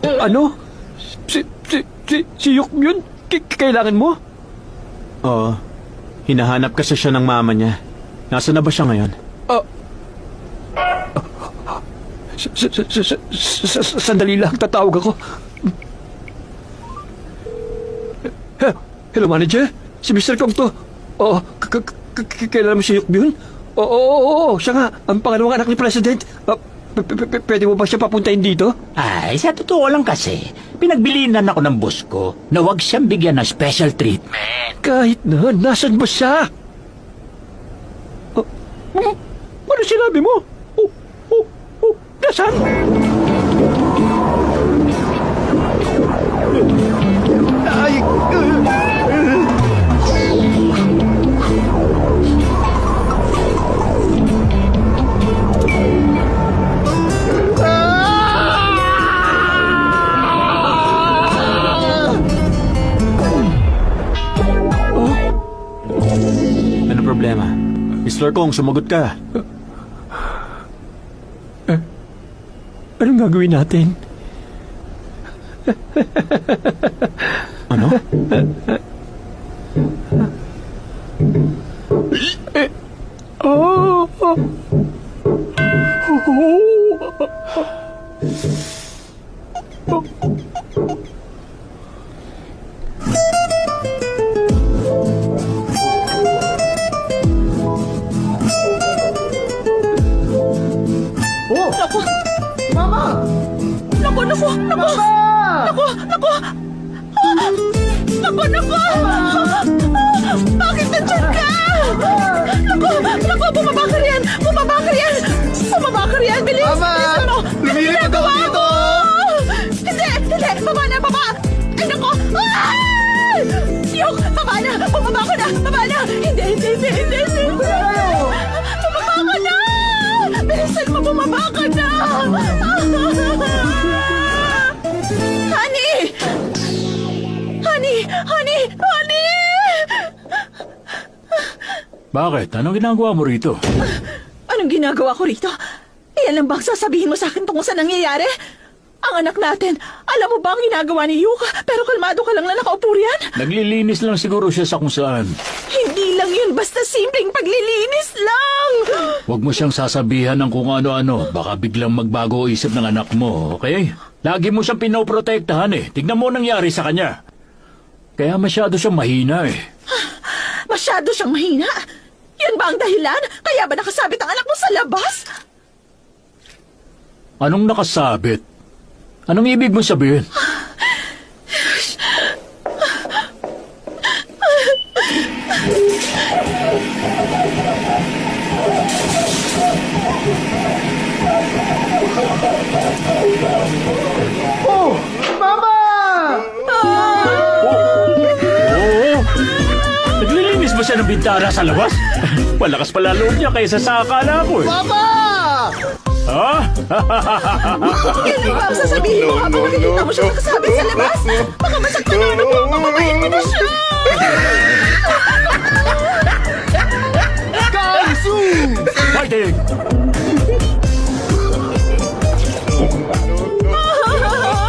Ano? Si Yukmyun? Kailangan mo? Oo. Hinahanap kasi siya ng mama niya. Nasaan na ba siya ngayon? Sandali lang, tatawag ako. Hello, manager? Si Mr. Kong to. Oo, kailan mo si Yukmyun? Oo, siya nga, ang pangalawang anak ni President. Pwede mo ba siya papuntahin dito? Ay, sa totoo lang kasi, pinagbilinan ako ng boss ko na huwag siyang bigyan ng special treatment. Kahit na, nasan ba siya? Ano sinabi mo? Nasaan? Ay, ano problema? Mr. Kong, sumagot ka. Anong gagawin natin? Ano? Naku! Mama! Naku! Bakit nandyan ka? Naku! Bumaba ka riyan! Bilis! Mama! Ano? Lumilipad ako dito! Hindi! Baba na! Ay, naku! Ay! Yok! Baba na! Bumaba ka na! Baba na! Hindi! Bumaba ka na! Bilisan mo! Bumaba ka na! Honey! Bakit? Anong ginagawa mo rito? Anong ginagawa ko rito? Iyan lang bang sasabihin mo sa akin tungkol sa nangyayari? Ang anak natin, alam mo ba ang ginagawa ni Yuka? Pero kalmado ka lang na nakaupo riyan? Naglilinis lang siguro siya sa kung saan. Hindi lang yun, basta simpleng paglilinis lang! Huwag mo siyang sasabihan ng kung ano-ano. Baka biglang magbago isip ng anak mo, okay? Lagi mo siyang pinoprotektahan eh. Tignan mo ang nangyari sa kanya. Kaya masyado siyang mahina eh. Masyado siyang mahina. Yan ba ang dahilan? Kaya ba nakasabit ang anak mo sa labas? Anong nakasabit? Anong ibig mo sabihin? Oh! Mama! Oo! Naglilinis ba siya ng bintana sa labas? Malakas pala loob niya kaysa sa akala ko eh. Mama! Ha? Yan ba ang sasabihin mo habang nakikita mo siya nakasabit sa labas? Baka masaktan na ano mo, mamayin mo na siya! Kaisu! Fighting!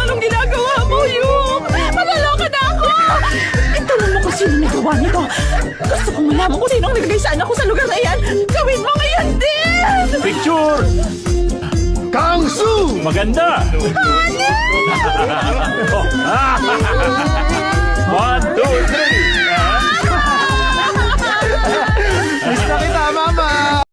Anong ginagawa mo, Yung? Malaloka na ako! Itanong mo kung sino nagawa nito. Gusto kong malaman kung sinong nilagay sa anak ko sa lugar na yan. Gawin mo ngayon din! Picture! Kangsu! Maganda! Honey!